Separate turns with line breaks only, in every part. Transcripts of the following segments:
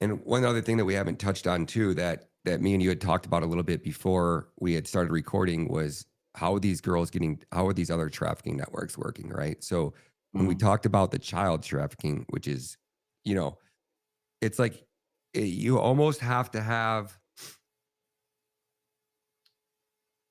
And one other thing that we haven't touched on too that me and you had talked about a little bit before we had started recording was how are these other trafficking networks working, right? So when we
Mhm.
talked about the child trafficking, which is, you know, it's like you almost have to have.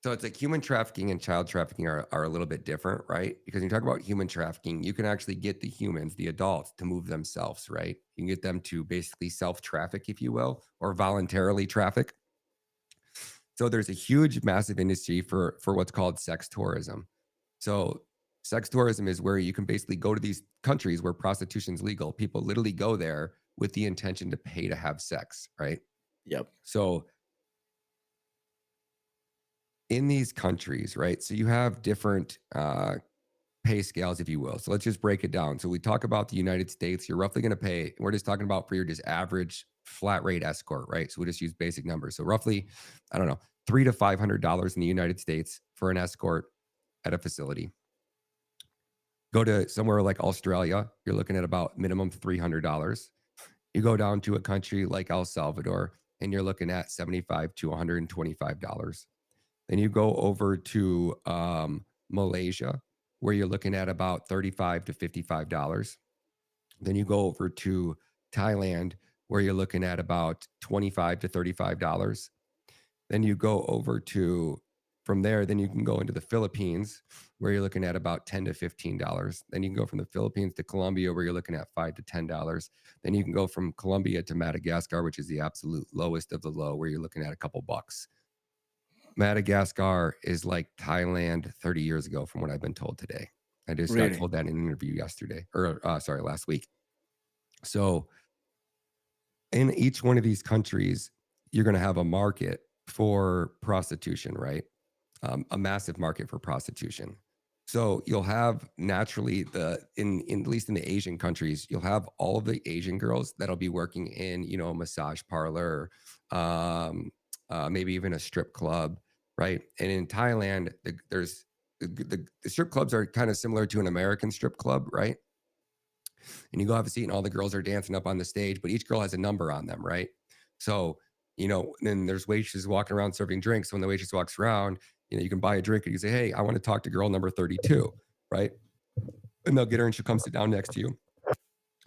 So it's like human trafficking and child trafficking are a little bit different, right? Because when you talk about human trafficking, you can actually get the humans, the adults, to move themselves, right? You can get them to basically self traffic, if you will, or voluntarily traffic. So there's a huge, massive industry for what's called sex tourism. So sex tourism is where you can basically go to these countries where prostitution is legal. People literally go there with the intention to pay to have sex, right?
Yep.
So in these countries, right? So you have different pay scales, if you will. So let's just break it down. So we talk about the United States. You're roughly going to pay. We're just talking about for your just average flat rate escort, right? So we just use basic numbers. So roughly, I don't know, $300 to $500 in the United States for an escort at a facility. Go to somewhere like Australia, you're looking at about minimum $300. You go down to a country like El Salvador, and you're looking at $75 to $125. Then you go over to Malaysia, where you're looking at about $35 to $55. Then you go over to Thailand, where you're looking at about $25 to $35. Then you go over to from there, then you can go into the Philippines, where you're looking at about $10 to $15. Then you can go from the Philippines to Colombia, where you're looking at $5 to $10. Then you can go from Colombia to Madagascar, which is the absolute lowest of the low, where you're looking at a couple bucks. Madagascar is like Thailand 30 years ago, from what I've been told today. I just got
Really?
told that in an interview yesterday, or sorry, last week. So in each one of these countries, you're going to have a market for prostitution, right? A massive market for prostitution. So you'll have naturally in at least in the Asian countries, you'll have all of the Asian girls that'll be working in a massage parlor, maybe even a strip club, right? And in Thailand, the strip clubs are kind of similar to an American strip club, right? And you go have a seat and all the girls are dancing up on the stage, but each girl has a number on them, right? So, then there's waitresses walking around serving drinks. So when the waitress walks around, you can buy a drink and you say, "Hey, I want to talk to girl number 32," right? And they'll get her and she'll come sit down next to you.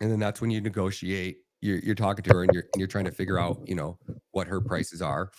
And then that's when you negotiate. You're talking to her and you're trying to figure out, what her prices are.